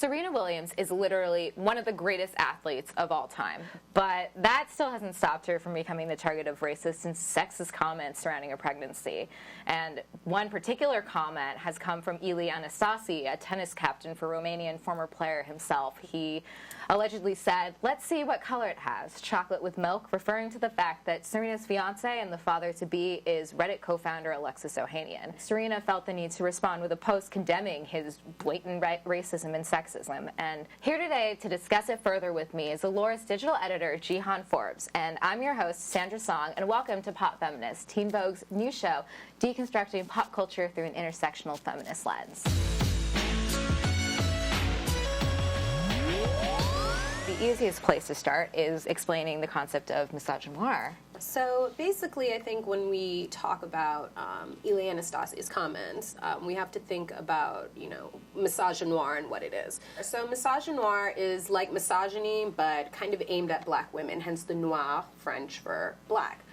Serena Williams is literally one of the greatest athletes of all time, but that still hasn't stopped her from becoming the target of racist and sexist comments surrounding her pregnancy. And one particular comment has come from Ilie Anastasi, a tennis captain for Romania and former player himself. He allegedly said, "Let's see what color it has, chocolate with milk," referring to the fact that Serena's fiance and the father-to-be is Reddit co-founder Alexis Ohanian. Serena felt the need to respond with a post condemning his blatant racism and sexism. And here today to discuss it further with me is Allure's digital editor, Jihan Forbes. And I'm your host, Sandra Song, and welcome to Pop Feminist, Teen Vogue's new show, deconstructing pop culture through an intersectional feminist lens. The easiest place to start is explaining the concept of misogynoir. So basically, I think when we talk about Ilie Anastasi's comments, we have to think about, misogynoir and what it is. So misogynoir is like misogyny, but kind of aimed at black women, hence the noir, French for black.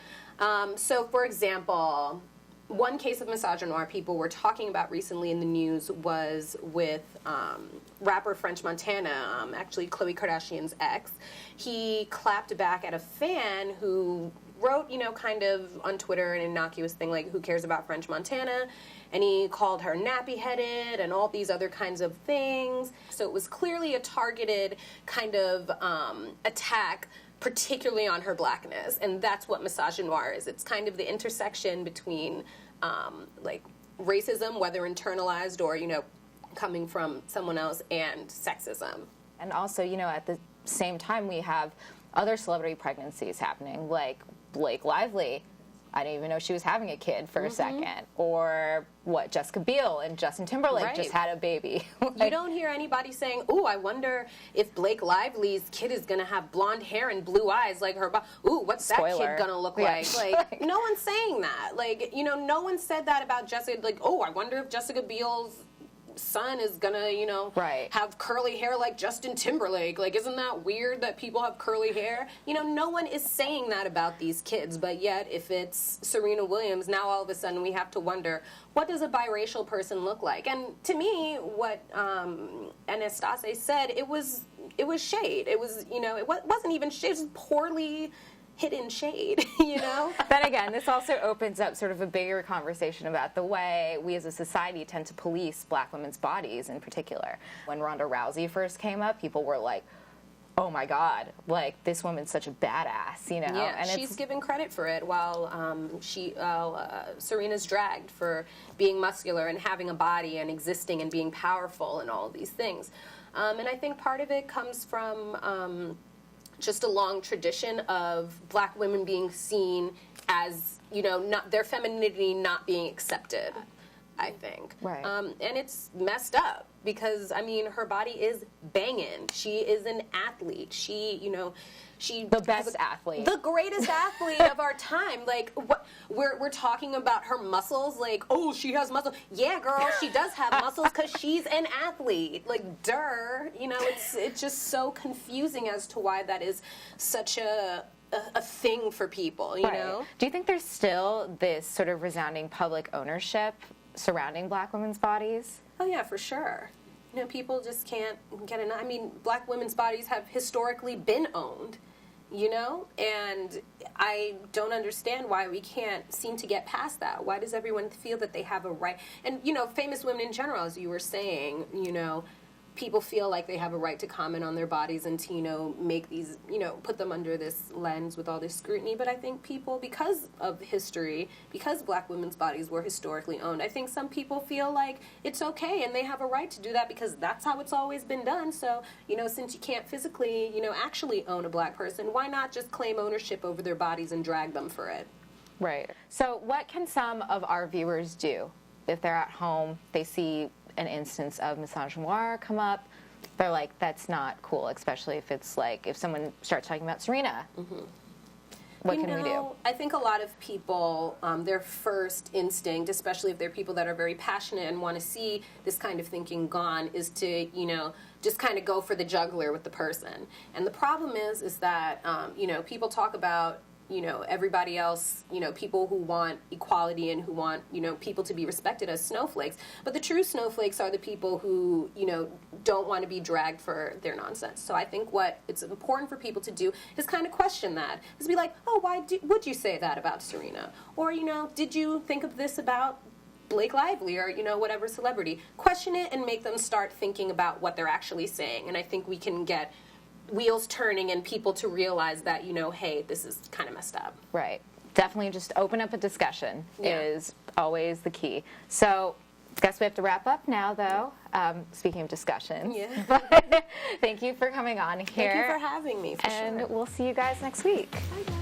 So for example, one case of misogynoir people were talking about recently in the news was with rapper French Montana, actually Khloe Kardashian's ex. He clapped back at a fan who wrote, kind of on Twitter an innocuous thing like, who cares about French Montana? And he called her nappy-headed and all these other kinds of things. So it was clearly a targeted kind of attack, particularly on her blackness, and that's what misogynoir is. It's kind of the intersection between racism, whether internalized or coming from someone else, and sexism. And also, at the same time, we have other celebrity pregnancies happening, like Blake Lively. I didn't even know she was having a kid for a second. Or Jessica Biel and Justin Timberlake just had a baby. You don't hear anybody saying, "Ooh, I wonder if Blake Lively's kid is going to have blonde hair and blue eyes like her. Ooh, what's Spoiler. that kid going to look like?" Like, no one's saying that. Like, no one said that about Jessica. Like, "Oh, I wonder if Jessica Biel's son is gonna, have curly hair like Justin Timberlake. Like, isn't that weird that people have curly hair?" No one is saying that about these kids, but yet if it's Serena Williams, now all of a sudden we have to wonder, what does a biracial person look like? And to me, what Anastasi said, it was shade. It was, it wasn't even shade, it was poorly hidden shade, Then again, this also opens up sort of a bigger conversation about the way we as a society tend to police black women's bodies in particular. When Ronda Rousey first came up, people were like, "Oh my God, like, this woman's such a badass," Yeah, and she's given credit for it while Serena's dragged for being muscular and having a body and existing and being powerful and all of these things. And I think part of it comes from just a long tradition of black women being seen as, not their femininity not being accepted, I think. Right. And it's messed up because, her body is banging. She is an athlete. The best athlete. The greatest athlete of our time. Like, what we're talking about her muscles, like, "Oh, she has muscles." Yeah, girl, she does have muscles because she's an athlete. Like, duh. It's just so confusing as to why that is such a thing for people, you know? Do you think there's still this sort of resounding public ownership surrounding black women's bodies? Oh, yeah, for sure. People just can't get enough. Black women's bodies have historically been owned, and I don't understand why we can't seem to get past that. Why does everyone feel that they have a right? And, famous women in general, as you were saying, people feel like they have a right to comment on their bodies and to, make these, put them under this lens with all this scrutiny. But I think people, because of history, because black women's bodies were historically owned, I think some people feel like it's okay and they have a right to do that because that's how it's always been done. So, since you can't physically, actually own a black person, why not just claim ownership over their bodies and drag them for it? Right. So what can some of our viewers do if they're at home, they see an instance of misogynoir come up, they're like, that's not cool, especially if it's like, if someone starts talking about Serena. What can we do? I think a lot of people, their first instinct, especially if they're people that are very passionate and want to see this kind of thinking gone, is to, just kind of go for the jugular with the person. And the problem is that, people talk about you know, everybody else, you know, people who want equality and who want, you know, people to be respected as snowflakes. But the true snowflakes are the people who, you know, don't want to be dragged for their nonsense. So I think what it's important for people to do is kind of question that. Is be like, oh, would you say that about Serena? Or, you know, did you think of this about Blake Lively or, you know, whatever celebrity? Question it and make them start thinking about what they're actually saying. And I think we can get wheels turning and people to realize that, you know, hey, this is kind of messed up. Right. Definitely just open up a discussion Yeah. is always the key. So I guess we have to wrap up now, though. Speaking of discussions. Yeah. But thank you for coming on here. Thank you for having me, for and sure. we'll see you guys next week. Bye, guys.